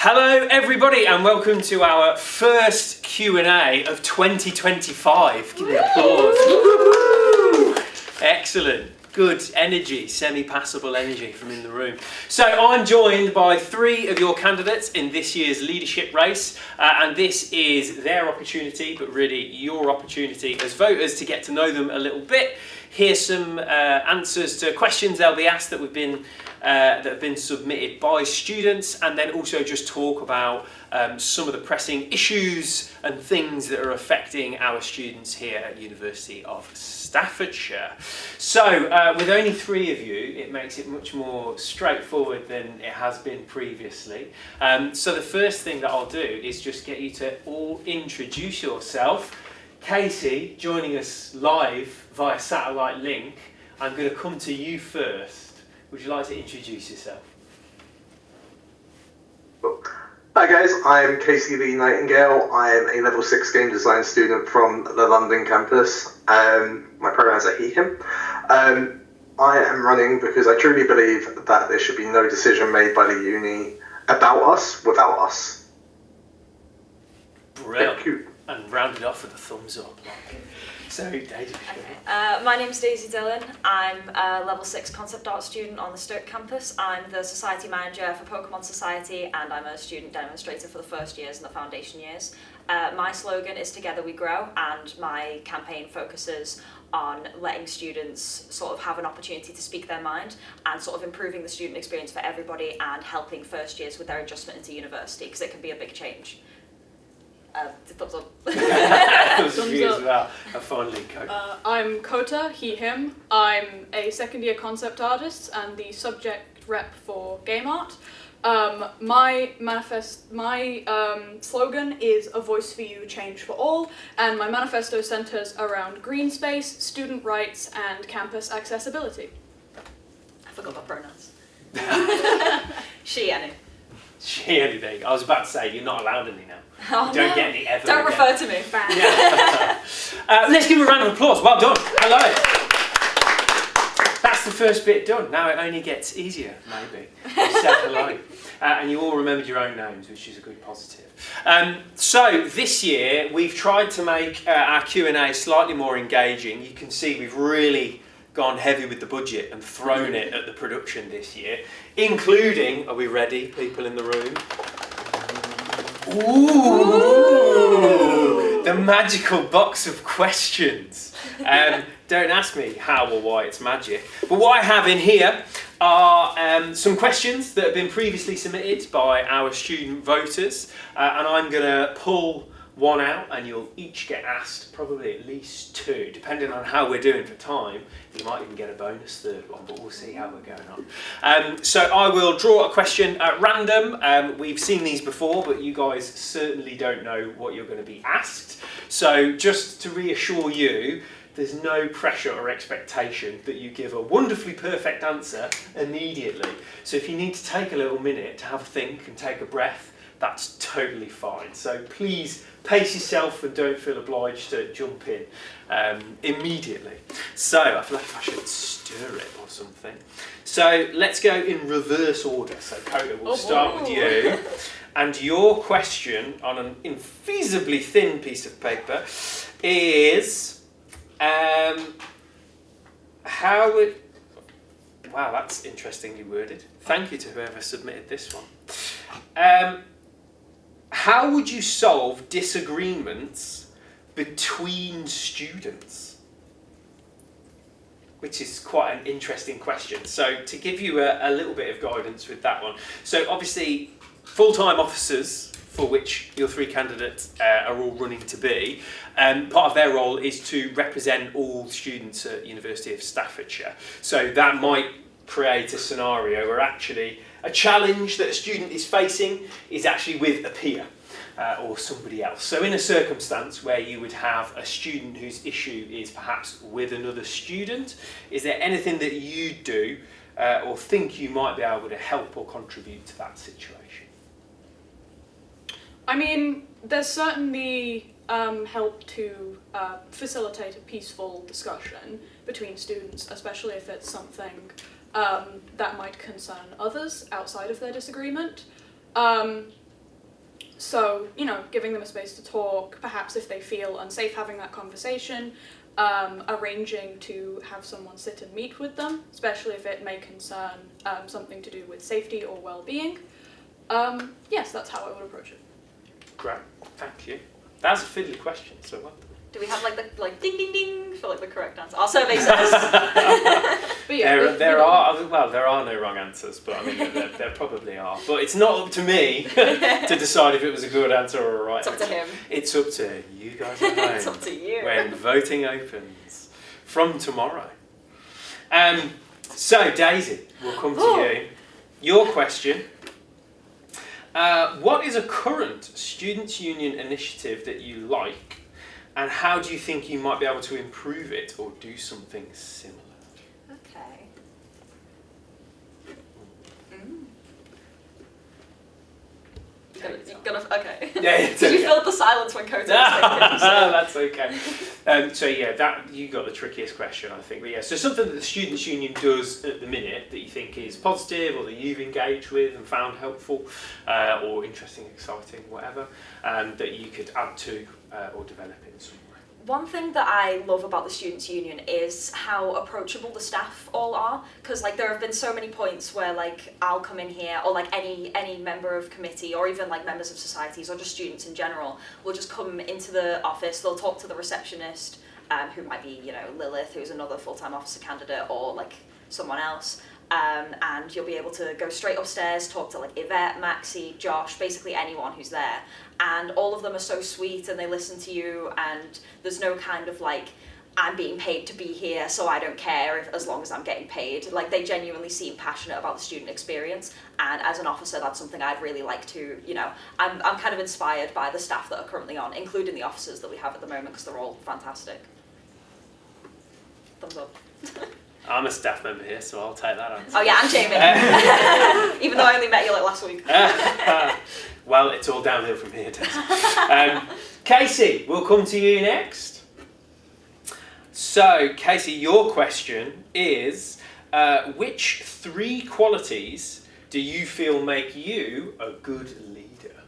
Hello everybody and welcome to our first Q&A of 2025. Give me applause. Woo! Excellent. Good energy, semi-passable energy from in the room. So I'm joined by three of your candidates in this year's leadership race, and this is their opportunity, but really your opportunity as voters to get to know them a little bit, hear some answers to questions they'll be asked that have been submitted by students, and then also just talk about some of the pressing issues and things that are affecting our students here at University of Staffordshire. So with only three of you, it makes it much more straightforward than it has been previously. So the first thing that I'll do is just get you to all introduce yourself. Casey, joining us live via satellite link, I'm going to come to you first. Would you like to introduce yourself? Hi guys, I'm Casey Lee Nightingale. I'm a level 6 game design student from the London campus. My pronouns are he, him. I am running because I truly believe that there should be no decision made by the uni about us without us. Brilliant. And rounded off with a thumbs up. So, Daisy. Okay. My name's Daisy Dillon. I'm a level 6 concept art student on the Stoke campus. I'm the society manager for Pokemon Society, and I'm a student demonstrator for the first years and the foundation years. My slogan is Together We Grow, and my campaign focuses on letting students sort of have an opportunity to speak their mind and sort of improving the student experience for everybody and helping first years with their adjustment into university, because it can be a big change. Thumbs up. Thumbs up. As well. A fondly coat. I'm Kota, he, him. I'm a second year concept artist and the subject rep for game art. My slogan is A Voice for You, Change for All, and my manifesto centres around green space, student rights, and campus accessibility. I forgot my pronouns. She, Annie. She, Annie, there you go. I was about to say, you're not allowed any now. Oh, Don't get any ever Don't again. refer to me. Yeah. Let's give a round of applause. Well done. Hello. That's the first bit done. Now it only gets easier, maybe. You said hello. And you all remembered your own names, which is a good positive. So this year, we've tried to make our Q&A slightly more engaging. You can see we've really gone heavy with the budget and thrown it at the production this year, including, are we ready, people in the room? Ooh, the magical box of questions. Don't ask me how or why it's magic. But what I have in here are some questions that have been previously submitted by our student voters, and I'm going to pull one out, and you'll each get asked probably at least two, depending on how we're doing for time. You might even get a bonus third one, but we'll see how we're going on. So I will draw a question at random. We've seen these before, but you guys certainly don't know what you're going to be asked. So just to reassure you, there's no pressure or expectation that you give a wonderfully perfect answer immediately. So if you need to take a little minute to have a think and take a breath, that's totally fine. So please pace yourself and don't feel obliged to jump in immediately. So I feel like I should stir it or something. So let's go in reverse order. So Kota, we'll start with you. And your question on an infeasibly thin piece of paper is, how would... Wow, that's interestingly worded. Thank you to whoever submitted this one. How would you solve disagreements between students? Which is quite an interesting question. So to give you a little bit of guidance with that one. So obviously, full-time officers, for which your three candidates are all running to be, part of their role is to represent all students at University of Staffordshire. So that might create a scenario where actually a challenge that a student is facing is actually with a peer or somebody else. So in a circumstance where you would have a student whose issue is perhaps with another student, is there anything that you do or think you might be able to help or contribute to that situation? I mean, there's certainly help to facilitate a peaceful discussion between students, especially if it's something that might concern others outside of their disagreement. So, giving them a space to talk, perhaps if they feel unsafe having that conversation, arranging to have someone sit and meet with them, especially if it may concern something to do with safety or well-being. Yes, that's how I would approach it. Great, thank you. That's a fiddly question, so well done. Do we have the ding ding ding for the correct answer? Our survey says. But yeah, there are no wrong answers, but I mean there probably are. But it's not up to me to decide if it was a good answer or a right It's up to answer. him. It's up to you guys at home. It's up to you. When voting opens from tomorrow. So Daisy, we'll come to you. Your question. What is a current Students' Union initiative that you like, and how do you think you might be able to improve it or do something similar? Okay. You're gonna okay. Yeah, it's Did you okay. feel the silence when Coda was thinking? So. That's okay. So yeah, that you got the trickiest question, I think. But yeah, so something that the Students' Union does at the minute that you think is positive, or that you've engaged with and found helpful, or interesting, exciting, whatever, that you could add to or develop in some way. One thing that I love about the Students' Union is how approachable the staff all are, because there have been so many points where I'll come in here, or any member of committee, or even members of societies, or just students in general, will just come into the office, they'll talk to the receptionist, who might be, Lilith, who's another full-time officer candidate, or someone else, and you'll be able to go straight upstairs, talk to Yvette, Maxie, Josh, basically anyone who's there. And all of them are so sweet, and they listen to you, and there's no kind of I'm being paid to be here, so I don't care as long as I'm getting paid. They genuinely seem passionate about the student experience, and as an officer, that's something I'd really like to, I'm kind of inspired by the staff that are currently on, including the officers that we have at the moment, because they're all fantastic. Thumbs up. I'm a staff member here, so I'll take that answer. Oh yeah, I'm Jamie. Even though I only met you last week. Well, it's all downhill from here, Daisy. Casey, we'll come to you next. So, Casey, your question is, which 3 qualities do you feel make you a good leader?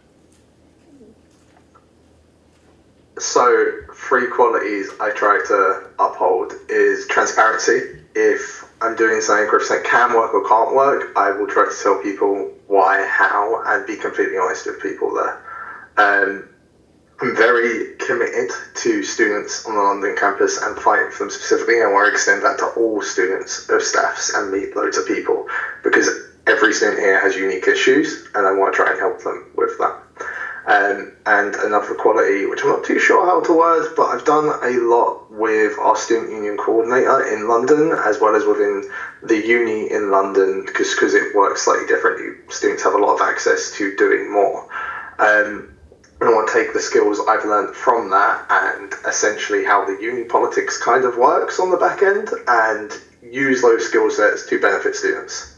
So, 3 qualities I try to uphold is transparency. If I'm doing something or if something can work or can't work, I will try to tell people why, how, and be completely honest with people there. I'm very committed to students on the London campus and fighting for them specifically. I want to extend that to all students of staffs and meet loads of people, because every student here has unique issues and I want to try and help them with that. And another quality, which I'm not too sure how to word, but I've done a lot with our student union coordinator in London, as well as within the uni in London, because it works slightly differently. Students have a lot of access to doing more. And I want to take the skills I've learned from that and essentially how the uni politics kind of works on the back end, and use those skill sets to benefit students.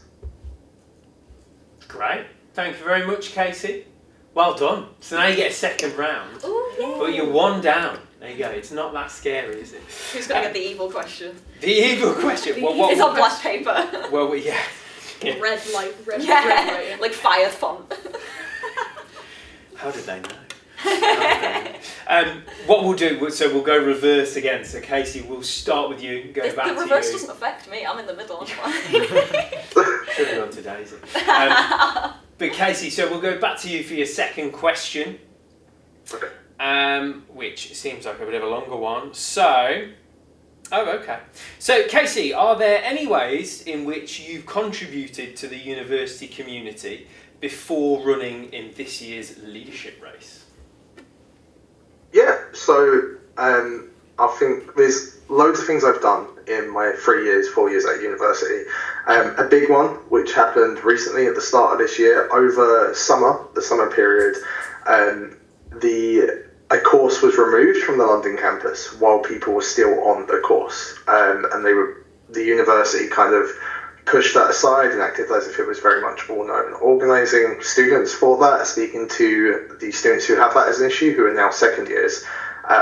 Great. Thank you very much, Casey. Well done. So now you get a second round. Ooh, yay. But you're 1 down. There you go. It's not that scary, is it? Who's going to get the evil question? The evil question. What It's on black paper. Well, yeah. red red Yeah, writing. fire font. How did they know? What we'll do, so we'll go reverse again. So Casey, we'll start with you and go back to you. The reverse doesn't affect me. I'm in the middle. I'm fine. Should have gone to Daisy. But Casey, so we'll go back to you for your second question, which seems like a bit of a longer one. So, okay. So Casey, are there any ways in which you've contributed to the university community before running in this year's leadership race? Yeah, so I think there's loads of things I've done in my 4 years at university. A big one, which happened recently at the start of this year, over the summer period, a course was removed from the London campus while people were still on the course, and the university kind of pushed that aside and acted as if it was very much all known. Organising students for that, speaking to the students who have that as an issue, who are now second years,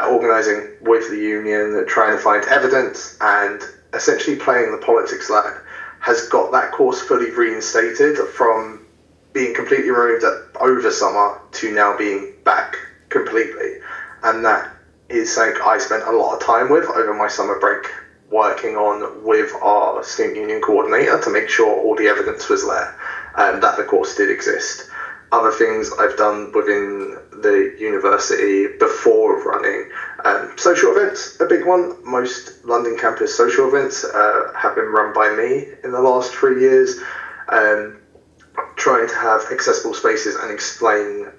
organising with the union, trying to find evidence, and essentially playing the politics lab, has got that course fully reinstated from being completely removed over summer to now being back completely. And that is something I spent a lot of time with over my summer break, working on with our student union coordinator to make sure all the evidence was there and that the course did exist. Other things I've done within the university before running, social events, a big one. Most London campus social events have been run by me in the last 3 years, trying to have accessible spaces and explain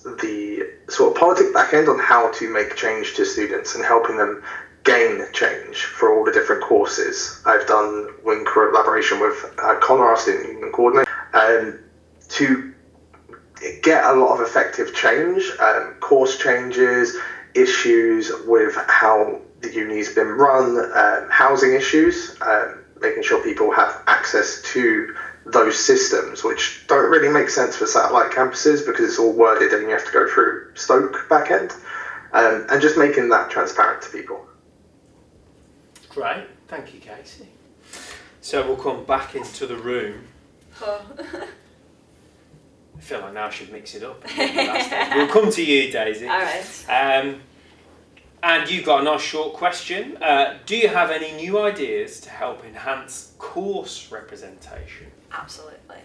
the sort of politic back end on how to make change to students and helping them gain change for all the different courses. I've done in collaboration with Connor, our student union coordinator, to get a lot of effective change, course changes, issues with how the uni's been run, housing issues, making sure people have access to those systems, which don't really make sense for satellite campuses because it's all worded and you have to go through Stoke back end, and just making that transparent to people. Great, thank you, Casey. So we'll come back into the room. I feel like now I should mix it up. We'll come to you, Daisy. All right. And you've got a nice short question. Do you have any new ideas to help enhance course representation? Absolutely.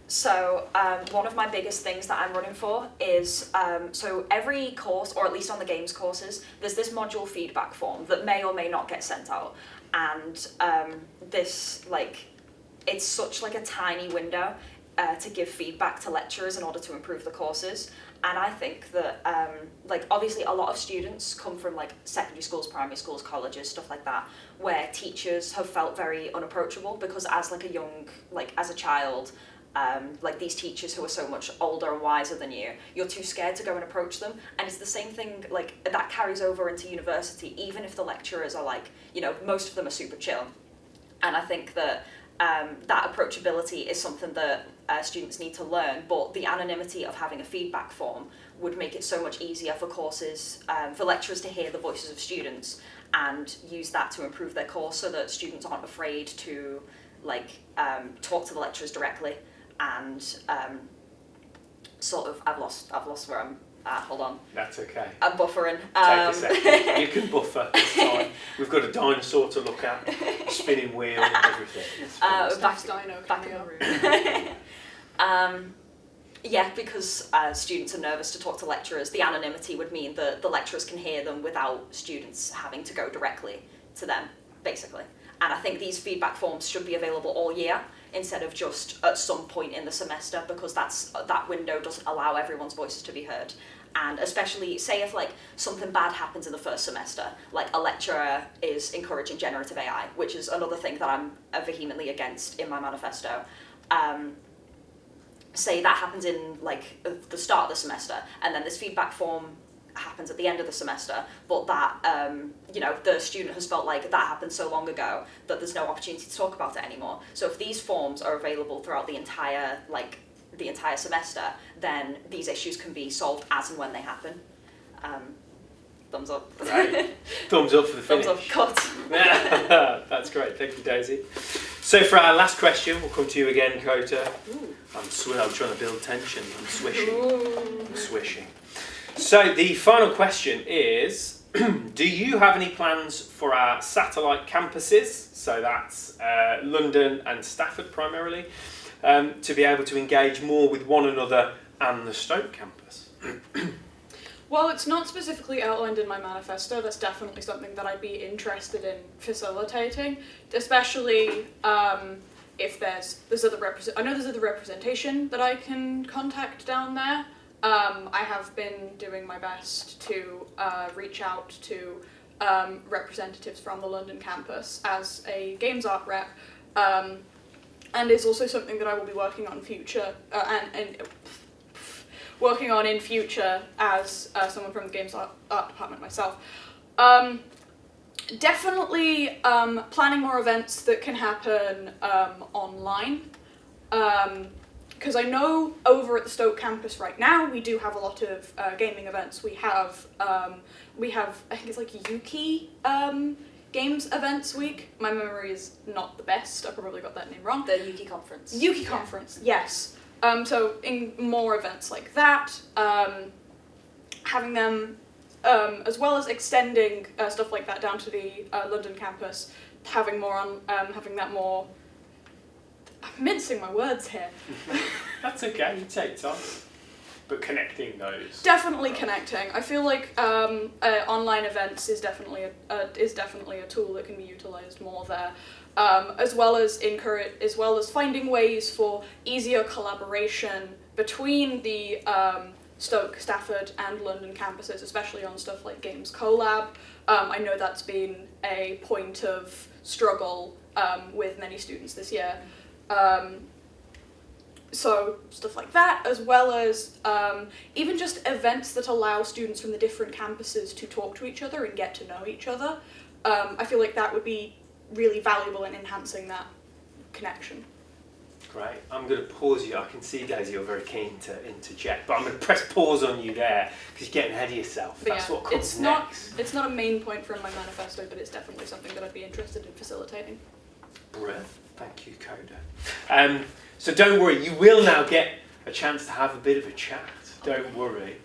So one of my biggest things that I'm running for is, so every course, or at least on the games courses, there's this module feedback form that may or may not get sent out. And this, like, it's such like a tiny window to give feedback to lecturers in order to improve the courses. And I think that, like, obviously a lot of students come from like secondary schools, primary schools, colleges, stuff like that, where teachers have felt very unapproachable because as like a young, like as a child, like these teachers who are so much older and wiser than you, you're too scared to go and approach them. And it's the same thing, like that carries over into university, even if the lecturers are like, you know, most of them are super chill. And I think that that approachability is something that students need to learn, but the anonymity of having a feedback form would make it so much easier for courses, for lecturers to hear the voices of students and use that to improve their course so that students aren't afraid to like talk to the lecturers directly and sort of, I've lost where I'm at, hold on. That's okay. I'm buffering. Take a second. You can buffer, it's fine. We've got a dinosaur to look at, a spinning wheel, everything. Back in the room. Yeah, because students are nervous to talk to lecturers, the anonymity would mean that the lecturers can hear them without students having to go directly to them, basically. And I think these feedback forms should be available all year instead of just at some point in the semester, because that window doesn't allow everyone's voices to be heard. And especially, say if like something bad happens in the first semester, like a lecturer is encouraging generative AI, which is another thing that I'm vehemently against in my manifesto. Say that happens in like the start of the semester, and then this feedback form happens at the end of the semester, but that you know, the student has felt like that happened so long ago that there's no opportunity to talk about it anymore. So if these forms are available throughout the entire semester, then these issues can be solved as and when they happen. Thumbs up. Right. Thumbs up for the finish. Thumbs up, cut. That's great, thank you, Daisy. So for our last question, we'll come to you again, Kota. I'm trying to build tension. I'm swishing. So the final question is, do you have any plans for our satellite campuses, so that's London and Stafford primarily, to be able to engage more with one another and the Stoke campus? Well, it's not specifically outlined in my manifesto. That's definitely something that I'd be interested in facilitating, especially if there's other representation that I can contact down there. I have been doing my best to reach out to representatives from the London campus as a games art rep, and is also something that I will be working on in future as someone from the games art department myself. Definitely planning more events that can happen online. Because I know over at the Stoke campus right now, we do have a lot of gaming events. We have, I think it's like Yuki Games Events Week. My memory is not the best. I probably got that name wrong. The Yuki Conference. Yuki Conference, yes. So in more events like that, having them, as well as extending stuff like that down to the London campus, having that more. I'm mincing my words here. That's okay. You take time. But connecting those. Definitely connecting. I feel like online events is definitely a tool that can be utilised more there, as well as finding ways for easier collaboration between the Stoke, Stafford, and London campuses, especially on stuff like Games Collab. I know that's been a point of struggle with many students this year. So stuff like that, as well as even just events that allow students from the different campuses to talk to each other and get to know each other. I feel like that would be really valuable in enhancing that connection. Great. I'm going to pause you. I can see, Daisy, you're very keen to interject, but I'm going to press pause on you there because you're getting ahead of yourself. But That's yeah, what comes next. It's not a main point from my manifesto, but it's definitely something that I'd be interested in facilitating. Brilliant. Thank you, Coda. So don't worry, you will now get a chance to have a bit of a chat. Don't worry.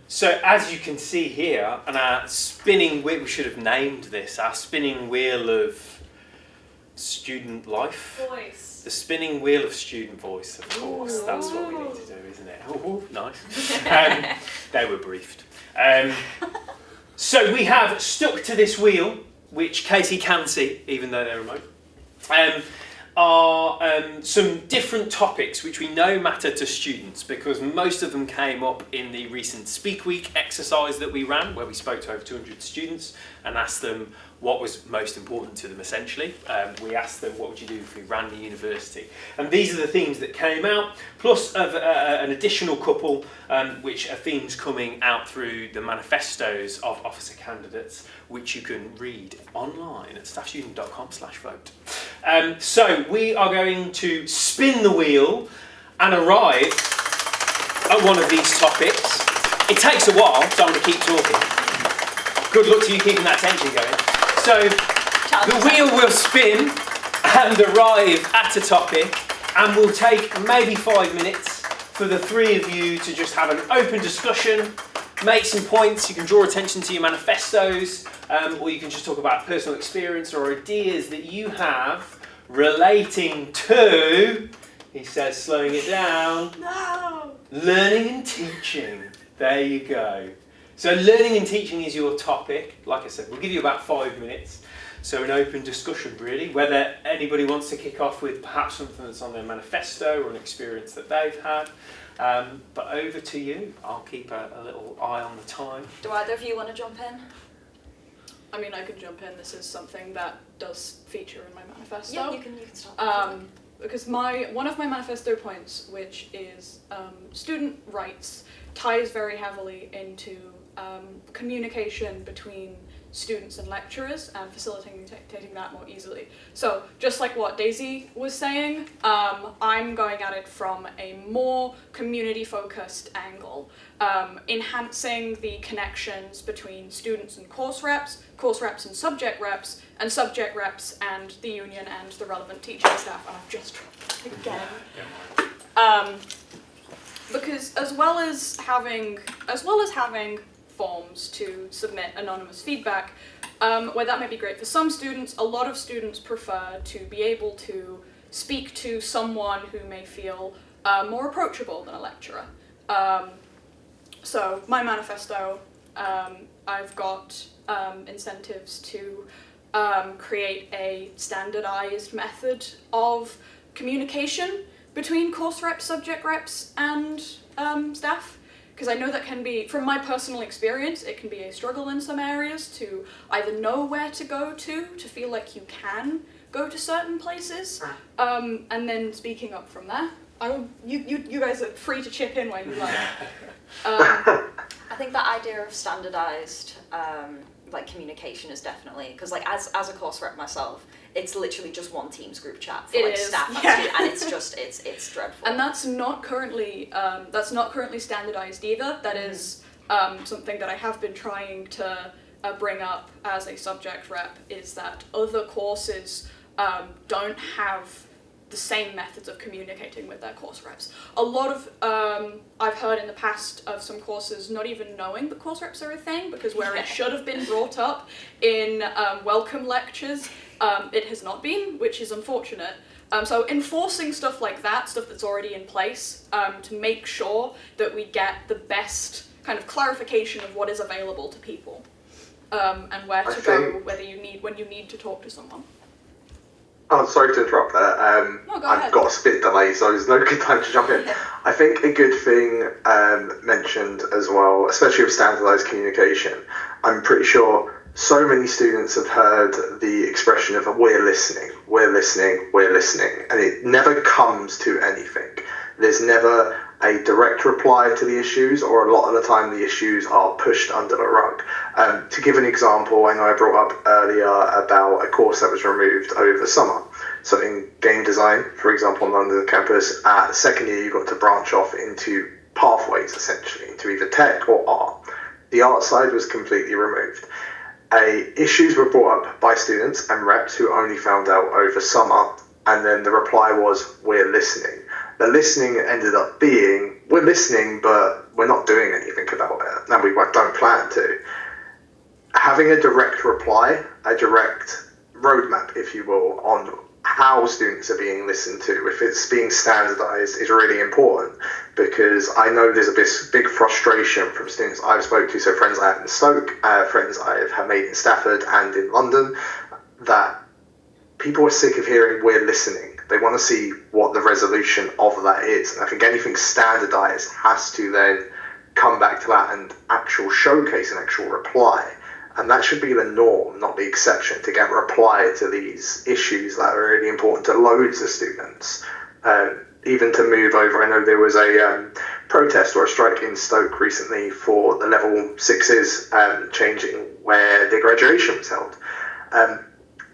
So as you can see here, and our spinning wheel, we should have named this, our spinning wheel of student life. Voice. The spinning wheel of student voice, of course. Ooh. That's what we need to do, isn't it? Ooh, nice. They were briefed. So we have stuck to this wheel, which Casey can see, even though they're remote. Are some different topics which we know matter to students because most of them came up in the recent Speak Week exercise that we ran, where we spoke to over 200 students and asked them what was most important to them, essentially. We asked them, what would you do if we ran the university? And these are the themes that came out, plus an additional couple, which are themes coming out through the manifestos of officer candidates, which you can read online at staffstudent.com/vote. So we are going to spin the wheel and arrive at one of these topics. It takes a while, so I'm going to keep talking. Good luck to you keeping that tension going. So the wheel will spin and arrive at a topic, and we'll take maybe 5 minutes for the three of you to just have an open discussion, make some points. You can draw attention to your manifestos, or you can just talk about personal experience or ideas that you have relating to, he says, slowing it down, learning and teaching. There you go. So learning and teaching is your topic. Like I said, we'll give you about 5 minutes. So an open discussion, really, whether anybody wants to kick off with perhaps something that's on their manifesto or an experience that they've had. But over to you. I'll keep a little eye on the time. Do either of you want to jump in? I mean, I can jump in. This is something that does feature in my manifesto. Yeah, you can start. Because one of my manifesto points, which is student rights, ties very heavily into communication between students and lecturers and facilitating that more easily. So just like what Daisy was saying, I'm going at it from a more community-focused angle, enhancing the connections between students and course reps and subject reps and the union and the relevant teaching staff. And I've just dropped it again. Because as well as having forms to submit anonymous feedback, where that may be great for some students, a lot of students prefer to be able to speak to someone who may feel more approachable than a lecturer. So my manifesto, I've got incentives to create a standardized method of communication between course reps, subject reps, and staff. Because I know that can be, from my personal experience, it can be a struggle in some areas to either know where to go to feel like you can go to certain places, and then speaking up from there. You guys are free to chip in when you like. I think that idea of standardized communication is definitely, because as a course rep myself, it's literally just one Teams group chat for staff and students, and it's just it's dreadful. And that's not currently standardized either. That is something that I have been trying to bring up as a subject rep, is that other courses don't have the same methods of communicating with their course reps. A lot of, I've heard in the past of some courses not even knowing that course reps are a thing, because where it should have been brought up in welcome lectures, it has not been, which is unfortunate. So enforcing stuff like that, stuff that's already in place, to make sure that we get the best kind of clarification of what is available to people, and where to go, when you need to talk to someone. Oh, sorry to interrupt there. No, go I've ahead. got a spit delay, so there's no good time to jump in. I think a good thing mentioned as well, especially with standardised communication, I'm pretty sure so many students have heard the expression of we're listening, we're listening, we're listening, and it never comes to anything. There's never a direct reply to the issues, or a lot of the time the issues are pushed under the rug. To give an example, I know I brought up earlier about a course that was removed over the summer. So in game design, for example, on London campus, at second year you got to branch off into pathways, essentially, into either tech or art. The art side was completely removed. Issues were brought up by students and reps who only found out over summer, and then the reply was, we're listening. The listening ended up being, we're listening, but we're not doing anything about it, and we don't plan to. Having a direct reply, a direct roadmap, if you will, on how students are being listened to, if it's being standardised, is really important, because I know there's a big frustration from students I've spoken to, so friends I have in Stoke, friends I have made in Stafford and in London, that people are sick of hearing we're listening. They want to see what the resolution of that is. And I think anything standardised has to then come back to that and actual showcase an actual reply. And that should be the norm, not the exception, to get a reply to these issues that are really important to loads of students. Even to move over, I know there was a protest or a strike in Stoke recently for the level 6s changing where their graduation was held.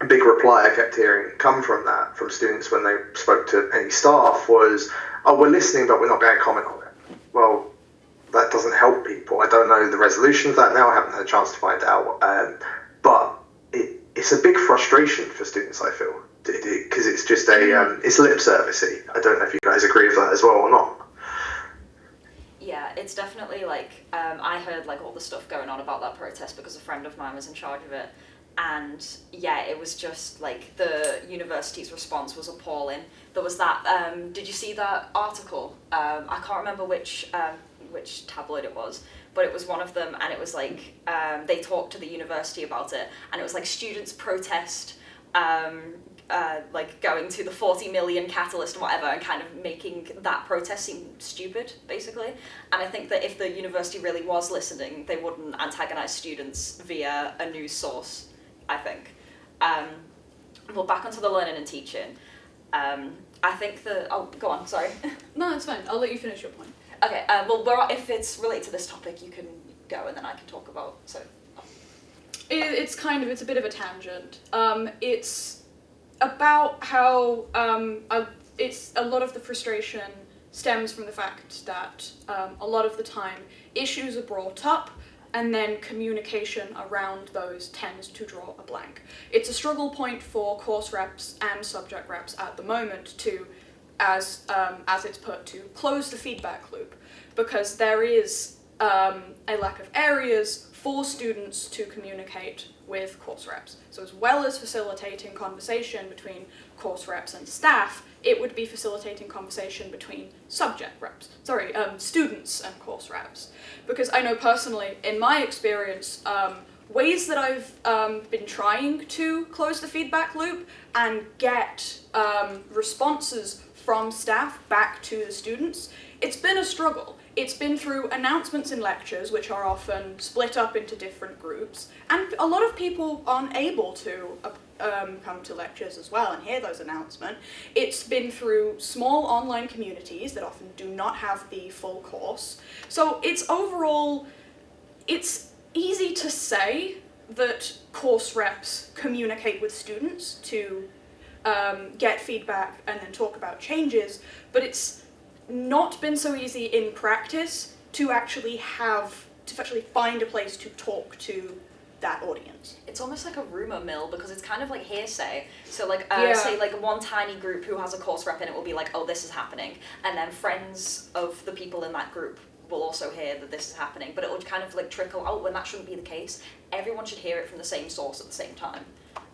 A big reply I kept hearing come from that, from students when they spoke to any staff, was, oh, we're listening, but we're not going to comment on it. Well, that doesn't help people. I don't know the resolution of that now. I haven't had a chance to find out. But it's a big frustration for students, I feel, because it's just it's lip servicey. I don't know if you guys agree with that as well or not. Yeah, it's definitely like, I heard like all the stuff going on about that protest because a friend of mine was in charge of it. And yeah, it was just like the university's response was appalling. There was that, did you see that article? I can't remember which tabloid it was, but it was one of them, and it was like, they talked to the university about it, and it was like students protest, like going to the 40 million catalyst and whatever, and kind of making that protest seem stupid, basically. And I think that if the university really was listening, they wouldn't antagonize students via a news source, I think. Well, back onto the learning and teaching. I think oh, go on, sorry. No, it's fine. I'll let you finish your point. Okay, well, if it's related to this topic, you can go, and then I can talk about, so. It's a bit of a tangent. It's about how, it's a lot of the frustration stems from the fact that a lot of the time issues are brought up, and then communication around those tends to draw a blank. It's a struggle point for course reps and subject reps at the moment to, as it's put, to close the feedback loop, because there is a lack of areas for students to communicate with course reps. So as well as facilitating conversation between course reps and staff, it would be facilitating conversation between students and course reps. Because I know personally, in my experience, ways that I've been trying to close the feedback loop and get responses from staff back to the students, it's been a struggle. It's been through announcements in lectures, which are often split up into different groups, and a lot of people aren't able to come to lectures as well and hear those announcements. It's been through small online communities that often do not have the full course. So it's easy to say that course reps communicate with students to get feedback and then talk about changes, but it's not been so easy in practice to actually find a place to talk to that audience. It's almost like a rumour mill because it's kind of like hearsay. So like, Yeah. say like one tiny group who has a course rep in it will be like, oh, this is happening. And then friends of the people in that group will also hear that this is happening. But it will kind of like trickle out when that shouldn't be the case. Everyone should hear it from the same source at the same time.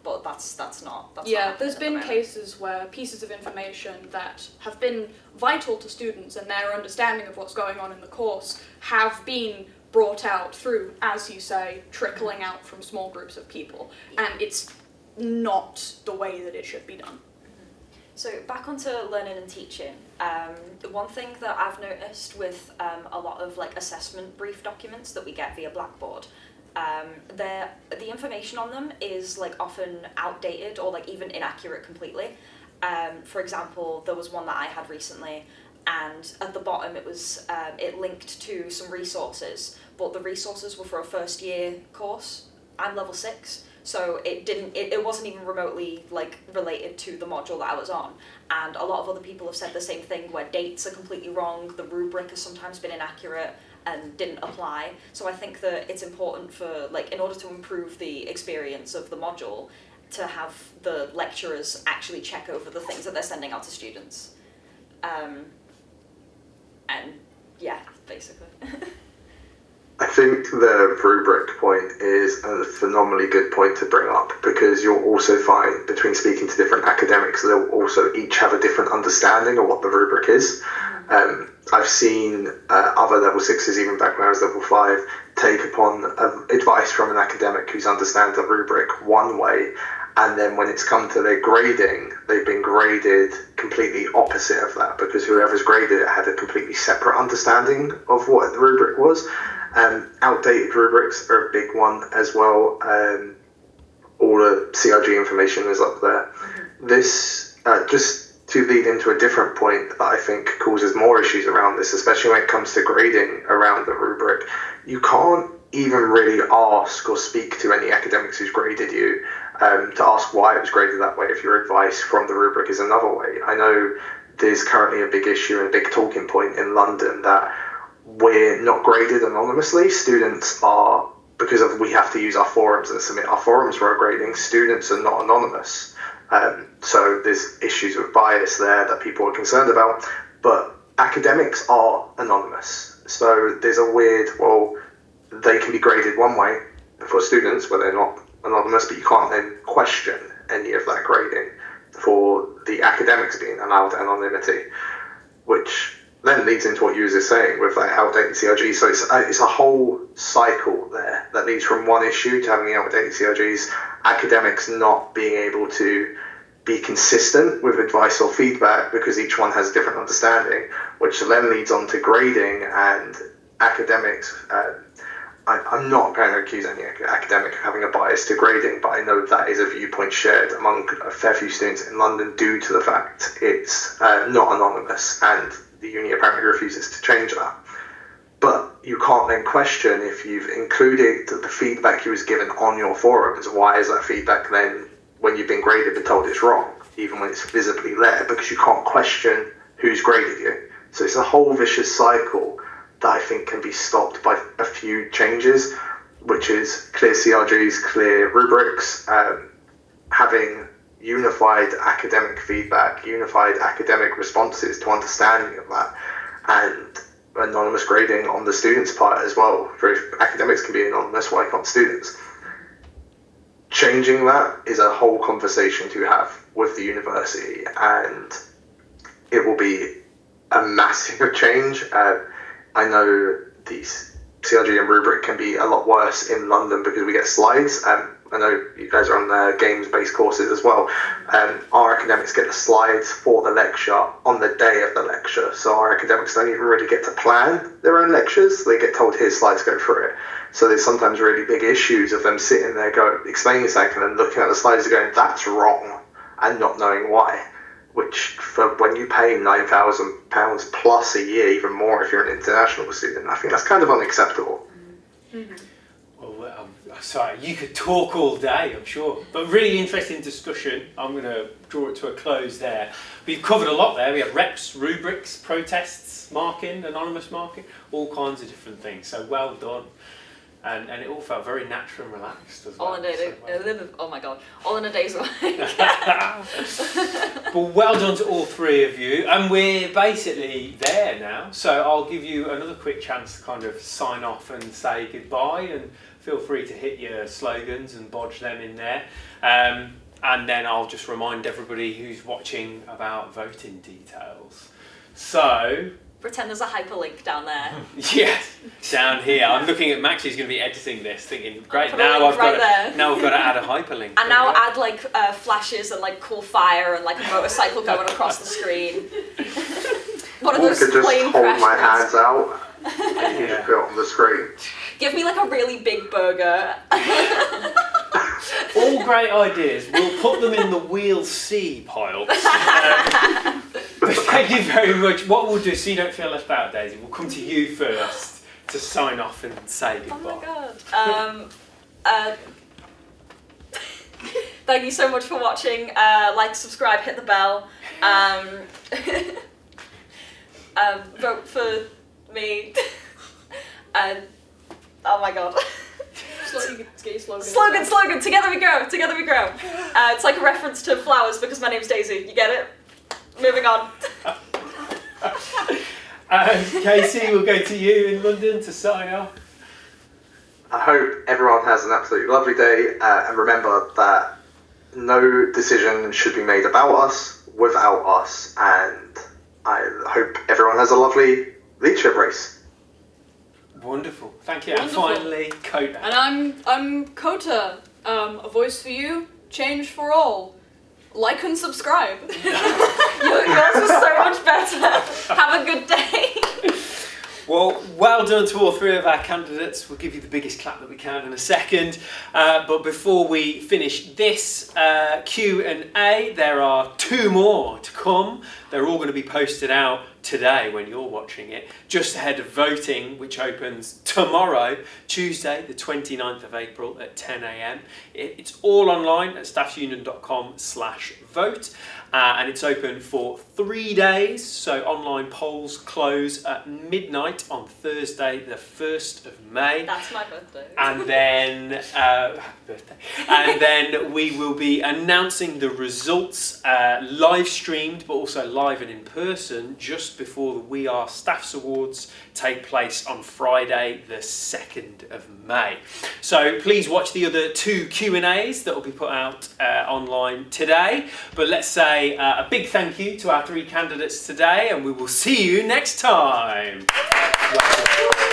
But that's not. That's Yeah, not there's happening been at the moment. cases where pieces of information that have been vital to students and their understanding of what's going on in the course have been brought out through, as you say, trickling out from small groups of people. And it's not the way that it should be done. So back onto learning and teaching, one thing that I've noticed with a lot of like assessment brief documents that we get via Blackboard, the information on them is like often outdated or like even inaccurate completely. For example, there was one that I had recently, and at the bottom it was it linked to some resources, but the resources were for a first year course. I'm level 6. So it wasn't even remotely like related to the module that I was on. And a lot of other people have said the same thing where dates are completely wrong, the rubric has sometimes been inaccurate and didn't apply. So I think that it's important for, like, in order to improve the experience of the module, to have the lecturers actually check over the things that they're sending out to students. And yeah, basically. I think the rubric point is a phenomenally good point to bring up, because you'll also find between speaking to different academics, they'll also each have a different understanding of what the rubric is. I've seen other level 6s, even back when I was level 5, take upon advice from an academic who's understands the rubric one way, and then when it's come to their grading, they've been graded completely opposite of that, because whoever's graded it had a completely separate understanding of what the rubric was. Outdated rubrics are a big one as well. All the CRG information is up there. This, just to lead into a different point that I think causes more issues around this, especially when it comes to grading around the rubric, you can't even really ask or speak to any academics who's graded you to ask why it was graded that way if your advice from the rubric is another way. I know there's currently a big issue and a big talking point in London that we're not graded anonymously. Students are, because of we have to use our forums and submit our forums for our grading, students are not anonymous. So there's issues with bias there that people are concerned about, but academics are anonymous. So there's a weird, well, they can be graded one way for students where they're not anonymous, but you can't then question any of that grading for the academics being allowed anonymity, which then leads into what you were just saying with like outdated CRG. So it's a whole cycle there that leads from one issue to having the outdated CRGs, academics not being able to be consistent with advice or feedback because each one has a different understanding, which then leads on to grading and academics. I'm not going to accuse any academic of having a bias to grading, but I know that is a viewpoint shared among a fair few students in London due to the fact it's not anonymous, and the uni apparently refuses to change that. But you can't then question if you've included the feedback you was given on your forums. Why is that feedback then, when you've been graded, been told it's wrong, even when it's visibly there? Because you can't question who's graded you. So it's a whole vicious cycle that I think can be stopped by a few changes, which is clear CRGs, clear rubrics, having unified academic feedback, unified academic responses to understanding of that, and anonymous grading on the students' part as well. For if academics can be anonymous, why can't students? Changing that is a whole conversation to have with the university, and it will be a massive change. I know these CRG and rubric can be a lot worse in London because we get slides. I know you guys are on games-based courses as well. Our academics get the slides for the lecture on the day of the lecture. So our academics don't even really get to plan their own lectures. They get told, here's slides, go through it. So there's sometimes really big issues of them sitting there explaining something and then looking at the slides and going, that's wrong, and not knowing why. Which, for when you pay £9,000 plus a year, even more if you're an international student, I think that's kind of unacceptable. Mm-hmm. Well, sorry, you could talk all day, I'm sure. But really interesting discussion. I'm going to draw it to a close there. We've covered a lot there. We have reps, rubrics, protests, marking, anonymous marking, all kinds of different things. So well done. And it all felt very natural and relaxed as well. All in a day. Oh my god! All in a day's work. Well, well done to all three of you, and we're basically there now. So I'll give you another quick chance to kind of sign off and say goodbye, and feel free to hit your slogans and bodge them in there. And then I'll just remind everybody who's watching about voting details. So. Pretend there's a hyperlink down there. Yes, down here. I'm looking at Max, who's going to be editing this, thinking, great, Put a now link I've right got there. now I've got to add a hyperlink. And now add like flashes and like cool fire and like a motorcycle going across the screen. One of Or those I could just plane hold crash my ones. hands out and Yeah. just put it on the screen. Give me like a really big burger. All great ideas. We'll put them in the We'll See pile. But thank you very much. What we'll do, so you don't feel left out, Daisy, we'll come to you first to sign off and say Oh goodbye. my god. Thank you so much for watching. Like, subscribe, hit the bell. Vote for me. And oh my god. Slogan. Together we grow. It's like a reference to flowers because my name's Daisy. You get it? Moving on. Casey, we'll go to you in London to sign off. I hope everyone has an absolutely lovely day, and remember that no decision should be made about us without us, and I hope everyone has a lovely leadership race. Wonderful, thank you. Wonderful. And finally, Coda. And I'm Kota, a voice for you, change for all. Like and subscribe. Yours was so much better. Have a good day. Well done to all three of our candidates. We'll give you the biggest clap that we can in a second. But before we finish this Q&A, there are two more to come. They're all going to be posted out today when you're watching it, just ahead of voting, which opens tomorrow, Tuesday, the 29th of April at 10 a.m. It's all online at staffsunion.com/vote. And it's open for 3 days, so online polls close at midnight on Thursday, the 1st of May. That's my birthday. And then, happy birthday. And then we will be announcing the results live streamed, but also live and in person, just before the We Are Staffs Awards take place on Friday, the 2nd of May. So please watch the other two Q&As that will be put out online today. But let's say a big thank you to our three candidates today, and we will see you next time. Welcome.